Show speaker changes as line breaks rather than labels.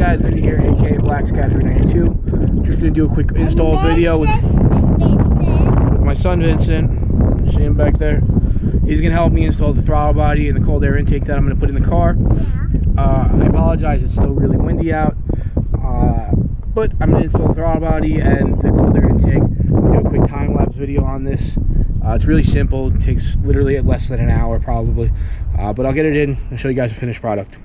guys, Vinny here, aka Black Scatter 92. Just gonna do a quick install video with my son Vincent. See him back there. He's gonna help me install the throttle body and the cold air intake that I'm gonna put in the car. I apologize, it's still really windy out, but I'm gonna install the throttle body and the cold air intake. I'll do a quick time-lapse video on this. It's really simple. It takes literally less than an hour probably, but I'll get it in and show you guys the finished product.